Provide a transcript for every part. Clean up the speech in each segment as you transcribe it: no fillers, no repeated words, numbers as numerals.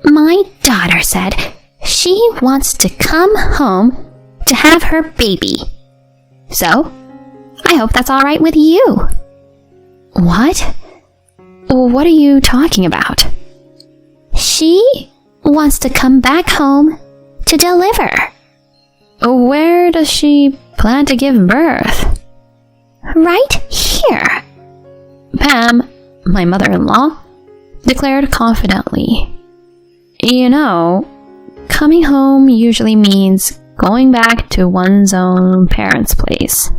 My daughter said she wants to come home to have her baby. So, I hope that's all right with you. What? What are you talking about? She wants to come back home to deliver. Where does she plan to give birth? Right here. Pam, my mother-in-law, declared confidently. You know, coming home usually means going back to one's own parents' place.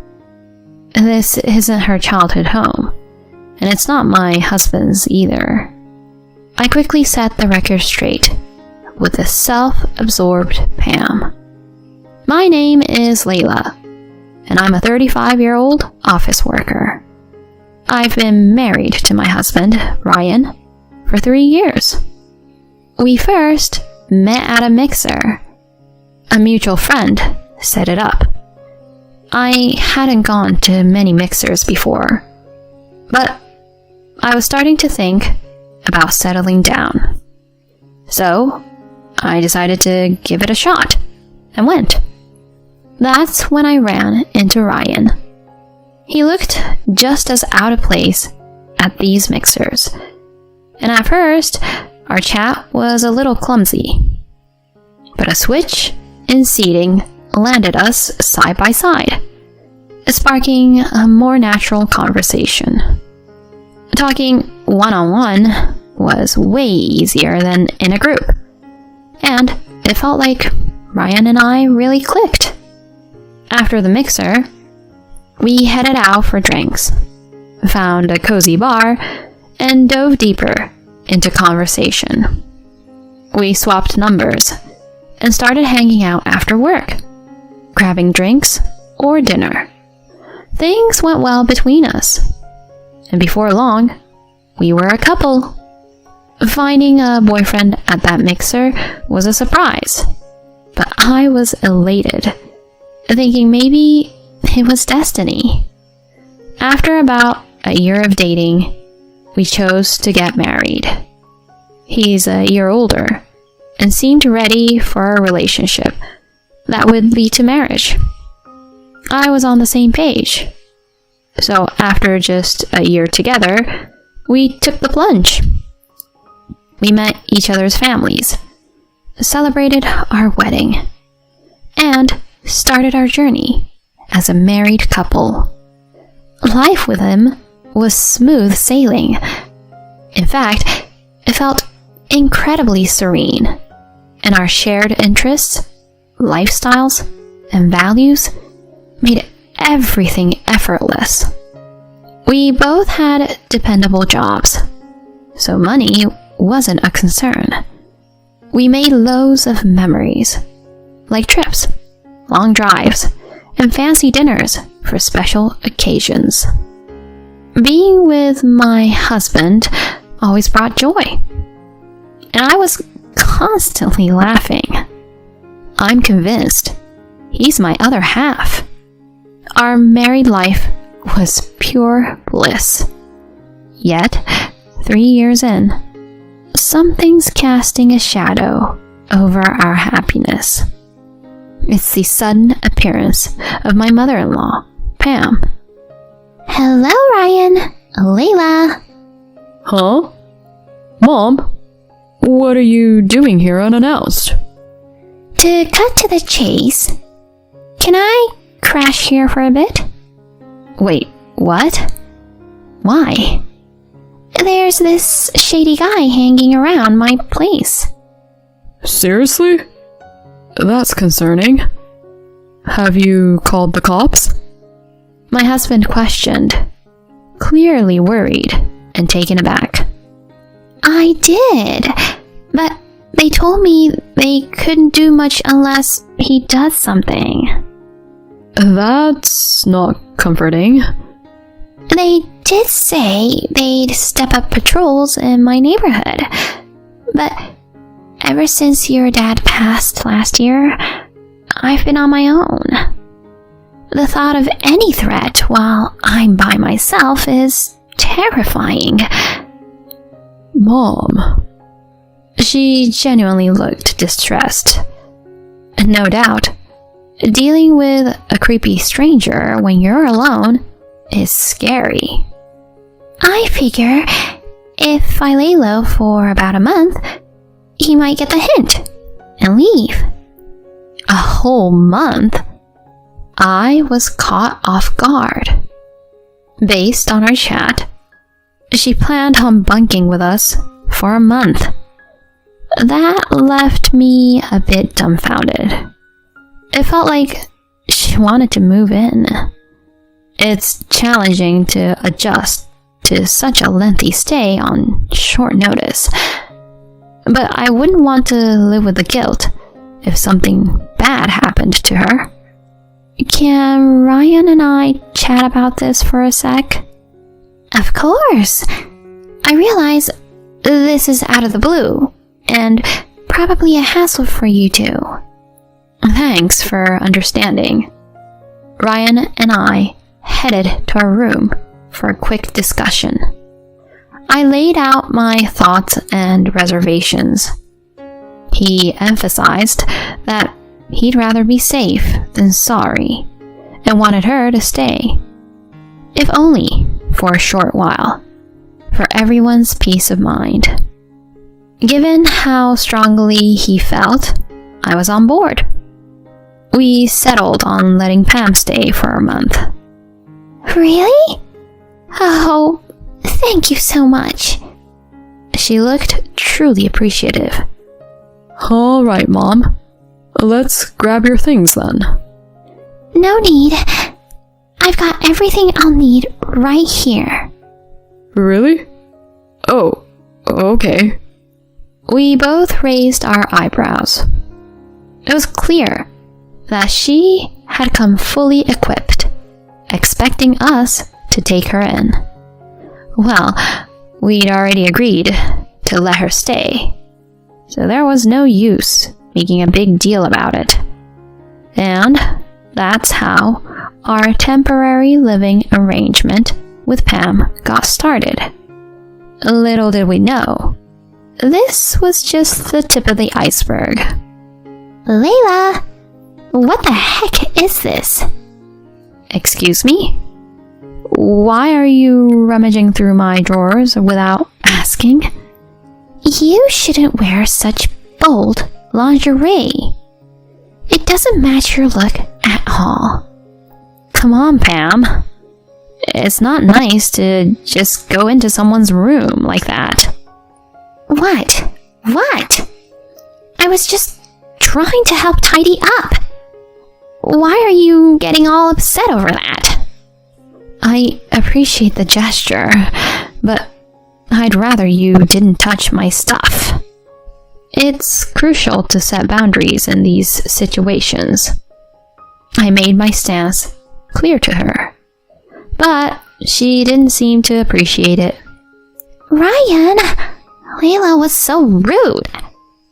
This isn't her childhood home, and it's not my husband's either. I quickly set the record straight with the self-absorbed Pam. My name is Layla, and I'm a 35-year-old office worker. I've been married to my husband, Ryan, for 3 years. We first met at a mixer. A mutual friend set it up. I hadn't gone to many mixers before, but I was starting to think about settling down. So, I decided to give it a shot, and went. That's when I ran into Ryan. He looked just as out of place at these mixers, and at first, our chat was a little clumsy. But a switch in seating landed us side by side, sparking a more natural conversation. Talking one-on-one was way easier than in a group, and it felt like Ryan and I really clicked. After the mixer, we headed out for drinks, found a cozy bar, and dove deeper into conversation. We swapped numbers and started hanging out after work, grabbing drinks or dinner. Things went well between us, and before long, we were a couple. Finding a boyfriend at that mixer was a surprise, but I was elated, thinking maybe it was destiny. After about a year of dating, we chose to get married. He's a year older and seemed ready for a relationship that would lead to marriage. I was on the same page. So after just a year together, we took the plunge. We met each other's families, celebrated our wedding, and started our journey as a married couple. Life with him was smooth sailing. In fact, it felt incredibly serene, and our shared interests, lifestyles, and values made everything effortless. We both had dependable jobs, so money wasn't a concern. We made loads of memories, like trips, long drives, and fancy dinners for special occasions. Being with my husband always brought joy, and I was constantly laughing. I'm convinced he's my other half. Our married life was pure bliss. Yet, 3 years in, something's casting a shadow over our happiness. It's the sudden appearance of my mother-in-law, Pam. Hello, Ryan. Layla. Huh? Mom? What are you doing here unannounced? To cut to the chase, can I crash here for a bit? Wait, what? Why? There's this shady guy hanging around my place. Seriously? That's concerning. Have you called the cops? My husband questioned, clearly worried and taken aback. I did, but they told me they couldn't do much unless he does something. That's not comforting. They did say they'd step up patrols in my neighborhood, but ever since your dad passed last year, I've been on my own. The thought of any threat while I'm by myself is terrifying. Mom, She genuinely looked distressed. No doubt, dealing with a creepy stranger when you're alone is scary. I figure if I lay low for about a month, he might get the hint and leave. A whole month? I was caught off guard. Based on our chat, she planned on bunking with us for a month. That left me a bit dumbfounded. It felt like she wanted to move in. It's challenging to adjust to such a lengthy stay on short notice. But I wouldn't want to live with the guilt if something bad happened to her. Can Ryan and I chat about this for a sec? Of course. I realize this is out of the blue, and probably a hassle for you two. Thanks for understanding. Ryan and I headed to our room for a quick discussion. I laid out my thoughts and reservations. He emphasized that he'd rather be safe than sorry, and wanted her to stay, if only for a short while, for everyone's peace of mind. Given how strongly he felt, I was on board. We settled on letting Pam stay for a month. Really? Oh, thank you so much. She looked truly appreciative. All right, Mom. Let's grab your things then. No need. I've got everything I'll need right here. Really? Oh, okay. We both raised our eyebrows. It was clear that she had come fully equipped, expecting us to take her in. Well, we'd already agreed to let her stay, so there was no use making a big deal about it. And that's how our temporary living arrangement with Pam got started. Little did we know, this was just the tip of the iceberg. Layla, what the heck is this? Excuse me? Why are you rummaging through my drawers without asking? You shouldn't wear such bold lingerie. It doesn't match your look at all. Come on, Pam. It's not nice to just go into someone's room like that. What? What? I was just trying to help tidy up. Why are you getting all upset over that? I appreciate the gesture, but I'd rather you didn't touch my stuff. It's crucial to set boundaries in these situations. I made my stance clear to her, but she didn't seem to appreciate it. Ryan, Layla was so rude.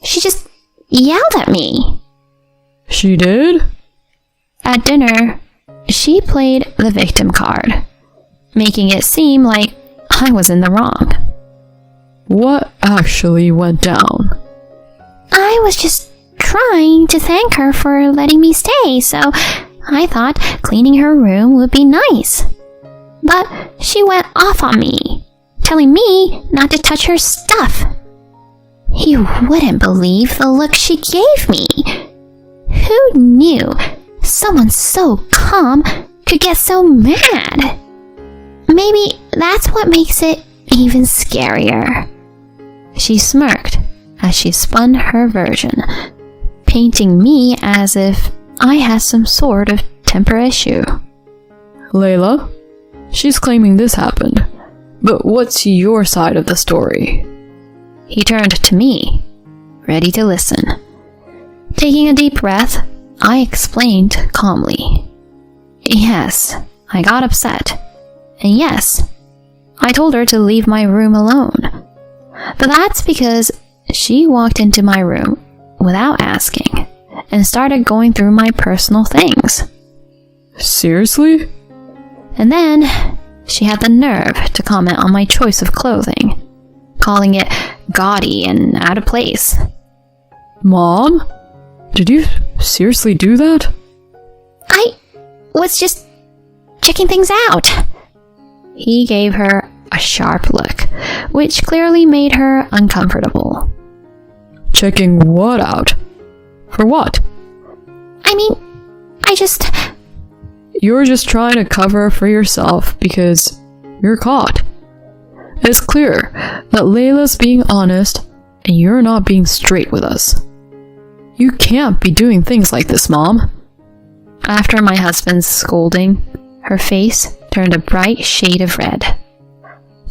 She just yelled at me. She did? At dinner, she played the victim card, making it seem like I was in the wrong. What actually went down? I was just trying to thank her for letting me stay, so I thought cleaning her room would be nice. But she went off on me, telling me not to touch her stuff. You wouldn't believe the look she gave me. Who knew someone so calm could get so mad? Maybe that's what makes it even scarier. She smirked as she spun her version, painting me as if I had some sort of temper issue. Layla, she's claiming this happened, but what's your side of the story? He turned to me, ready to listen. Taking a deep breath, I explained calmly. Yes, I got upset. And yes, I told her to leave my room alone. But that's because she walked into my room without asking and started going through my personal things. Seriously? And then she had the nerve to comment on my choice of clothing, calling it gaudy and out of place. Mom? Did you seriously do that? I was just checking things out. He gave her a sharp look, which clearly made her uncomfortable. Checking what out? For what? I mean, You're just trying to cover for yourself because you're caught. It's clear that Layla's being honest and you're not being straight with us. You can't be doing things like this, Mom. After my husband's scolding, her face turned a bright shade of red.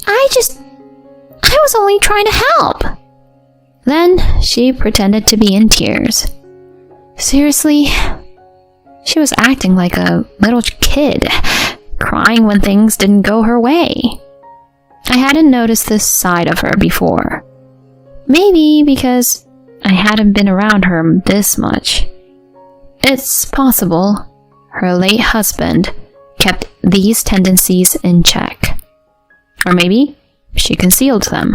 I was only trying to help. Then she pretended to be in tears. Seriously, she was acting like a little kid, crying when things didn't go her way. I hadn't noticed this side of her before. Maybe because I hadn't been around her this much. It's possible her late husband kept these tendencies in check. Or maybe she concealed them,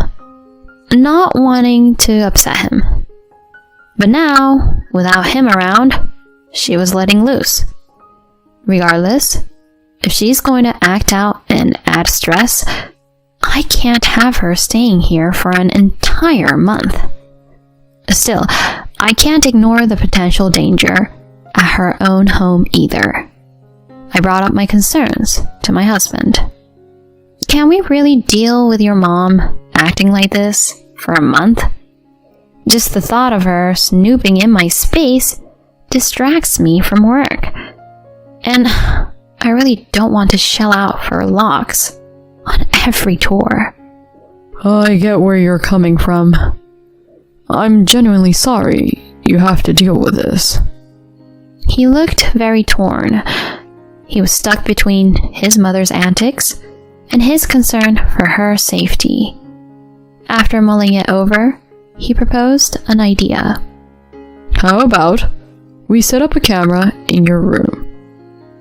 not wanting to upset him. But now, without him around, she was letting loose. Regardless, if she's going to act out and add stress, I can't have her staying here for an entire month. Still, I can't ignore the potential danger at her own home either. I brought up my concerns to my husband. Can we really deal with your mom acting like this for a month? Just the thought of her snooping in my space distracts me from work. And I really don't want to shell out for locks on every tour. I get where you're coming from. I'm genuinely sorry you have to deal with this. He looked very torn. He was stuck between his mother's antics and his concern for her safety. After mulling it over, he proposed an idea. How about we set up a camera in your room?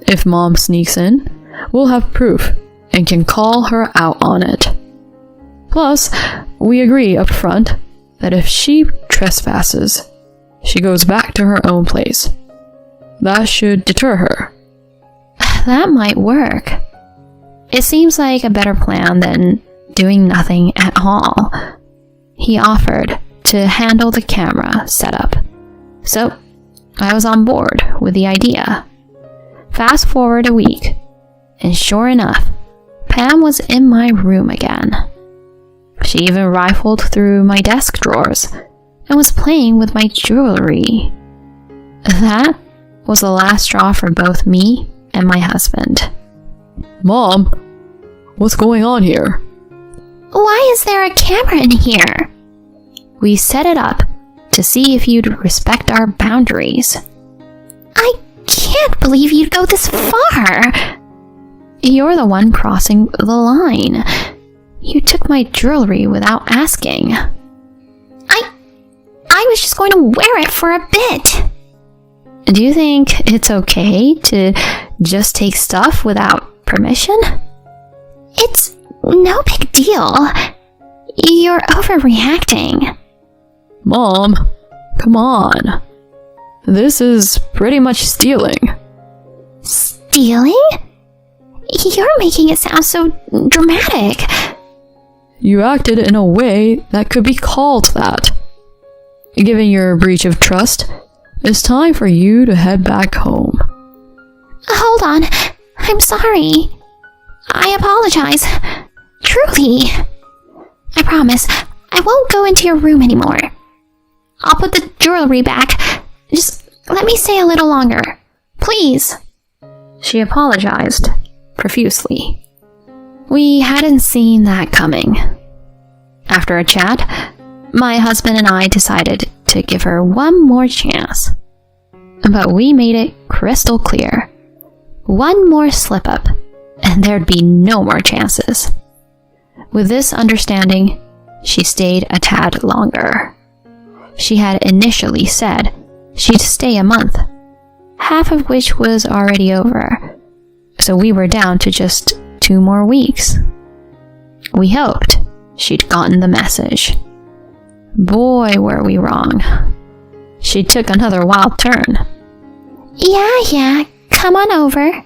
If Mom sneaks in, we'll have proof and can call her out on it. Plus, we agree up front that if she trespasses, she goes back to her own place. That should deter her. That might work. It seems like a better plan than doing nothing at all. He offered to handle the camera setup, so I was on board with the idea. Fast forward a week, and sure enough, Pam was in my room again. She even rifled through my desk drawers and was playing with my jewelry. That was the last straw for both me and my husband. Mom, what's going on here? Why is there a camera in here? We set it up to see if you'd respect our boundaries. I can't believe you'd go this far. You're the one crossing the line. You took my jewelry without asking. I was just going to wear it for a bit. Do you think it's okay to just take stuff without permission? It's no big deal. You're overreacting. Mom, come on. This is pretty much stealing. Stealing? You're making it sound so dramatic. You acted in a way that could be called that. Given your breach of trust, it's time for you to head back home. Hold on. I'm sorry. I apologize. Truly. I promise, I won't go into your room anymore. I'll put the jewelry back. Just let me stay a little longer. Please. She apologized profusely. We hadn't seen that coming. After a chat, my husband and I decided to give her one more chance. But we made it crystal clear. One more slip up, and there'd be no more chances. With this understanding, she stayed a tad longer. She had initially said she'd stay a month, half of which was already over, so we were down to just 2 more weeks. We hoped she'd gotten the message. Boy, were we wrong. She took another wild turn. Yeah, come on over.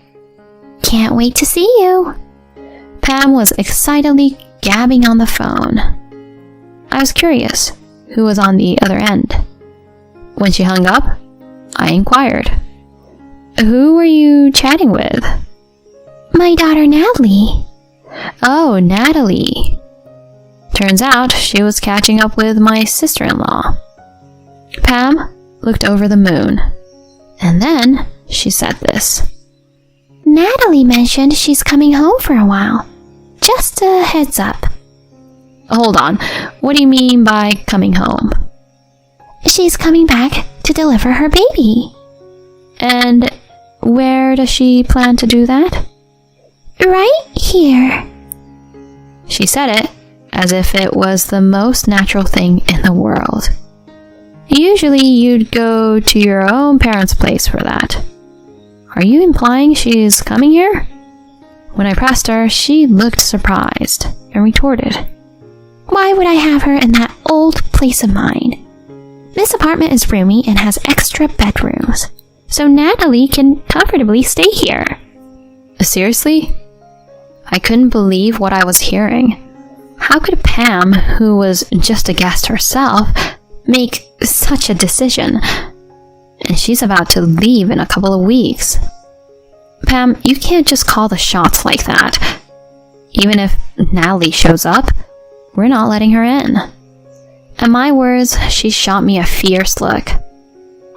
Can't wait to see you. Pam was excitedly gabbing on the phone. I was curious who was on the other end. When she hung up, I inquired, "Who were you chatting with?" My daughter Natalie. Oh, Natalie. Turns out she was catching up with my sister-in-law. Pam looked over the moon, and then she said this. Natalie mentioned she's coming home for a while. Just a heads up. Hold on, what do you mean by coming home? She's coming back to deliver her baby. And where does she plan to do that? Right here. She said it as if it was the most natural thing in the world. Usually you'd go to your own parents' place for that. Are you implying she's coming here? When I pressed her, she looked surprised and retorted, Why would I have her in that old place of mine? This apartment is roomy and has extra bedrooms, so Natalie can comfortably stay here. Seriously? I couldn't believe what I was hearing. How could Pam, who was just a guest herself, make such a decision? And she's about to leave in a couple of weeks. Pam, you can't just call the shots like that. Even if Natalie shows up, we're not letting her in. At my words, she shot me a fierce look.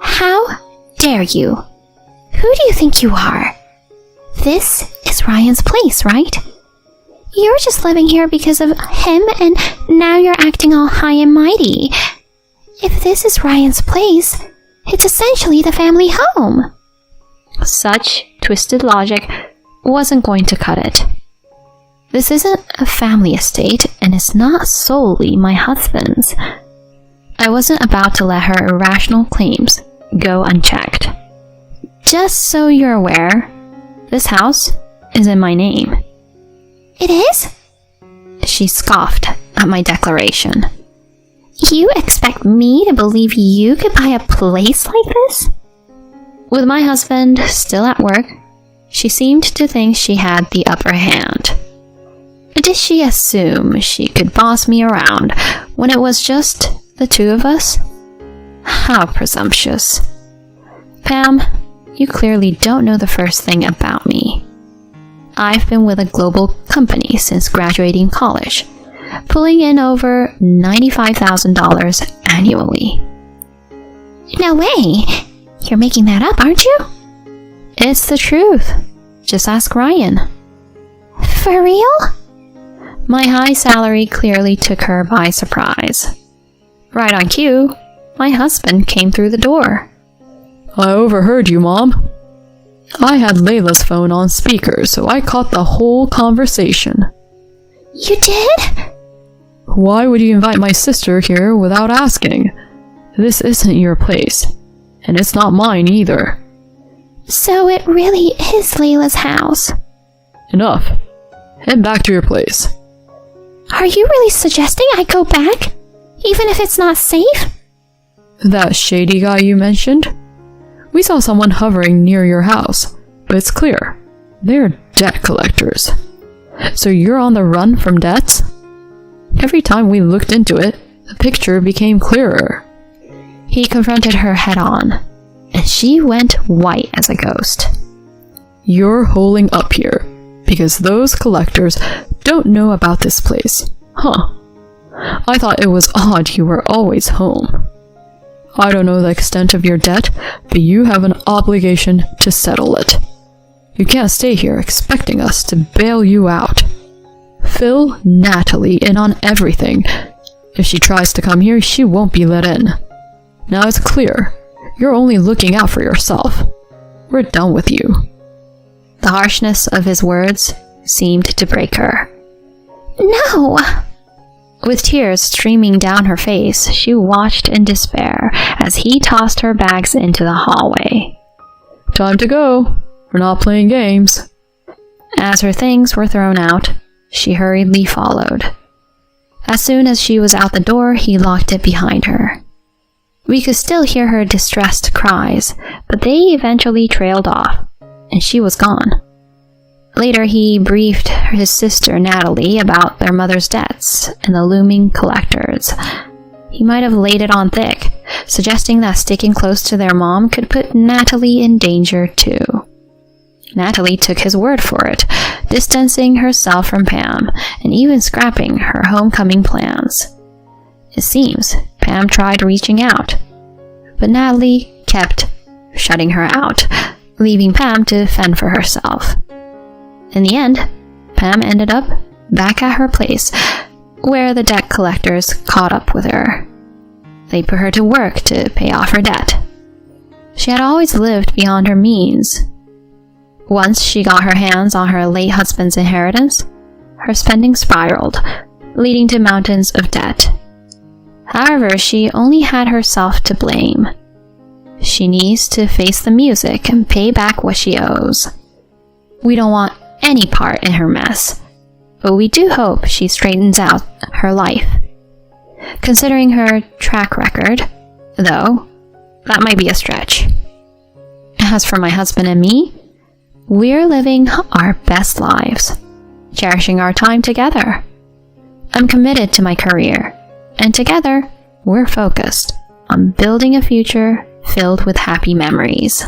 How dare you? Who do you think you are? This is Ryan's place, right? You're just living here because of him, and now you're acting all high and mighty. If this is Ryan's place, it's essentially the family home. Such twisted logic wasn't going to cut it. This isn't a family estate, and it's not solely my husband's. I wasn't about to let her irrational claims go unchecked. Just so you're aware, this house is in my name. It is? She scoffed at my declaration. You expect me to believe you could buy a place like this? With my husband still at work, she seemed to think she had the upper hand. Did she assume she could boss me around when it was just the two of us? How presumptuous. Pam, you clearly don't know the first thing about me. I've been with a global company since graduating college, pulling in over $95,000 annually. No way! You're making that up, aren't you? It's the truth. Just ask Ryan. For real? My high salary clearly took her by surprise. Right on cue, my husband came through the door. I overheard you, Mom. I had Layla's phone on speaker, so I caught the whole conversation. You did? Why would you invite my sister here without asking? This isn't your place, and it's not mine either. So it really is Layla's house. Enough. Head back to your place. Are you really suggesting I go back? Even if it's not safe? That shady guy you mentioned? We saw someone hovering near your house, but it's clear. They're debt collectors. So you're on the run from debts? Every time we looked into it, the picture became clearer. He confronted her head-on, and she went white as a ghost. You're holding up here, because those collectors don't know about this place. Huh. I thought it was odd you were always home. I don't know the extent of your debt, but you have an obligation to settle it. You can't stay here expecting us to bail you out. Fill Natalie in on everything. If she tries to come here, she won't be let in. Now it's clear. You're only looking out for yourself. We're done with you. The harshness of his words seemed to break her. No! With tears streaming down her face, she watched in despair as he tossed her bags into the hallway. Time to go. We're not playing games. As her things were thrown out, she hurriedly followed. As soon as she was out the door, he locked it behind her. We could still hear her distressed cries, but they eventually trailed off, and she was gone. Later, he briefed his sister Natalie about their mother's debts and the looming collectors. He might have laid it on thick, suggesting that sticking close to their mom could put Natalie in danger too. Natalie took his word for it, distancing herself from Pam and even scrapping her homecoming plans. It seems Pam tried reaching out, but Natalie kept shutting her out, leaving Pam to fend for herself. In the end, Pam ended up back at her place, where the debt collectors caught up with her. They put her to work to pay off her debt. She had always lived beyond her means. Once she got her hands on her late husband's inheritance, her spending spiraled, leading to mountains of debt. However, she only had herself to blame. She needs to face the music and pay back what she owes. We don't want any part in her mess, but we do hope she straightens out her life. Considering her track record, though, that might be a stretch. As for my husband and me, we're living our best lives, cherishing our time together. I'm committed to my career, and together, we're focused on building a future filled with happy memories.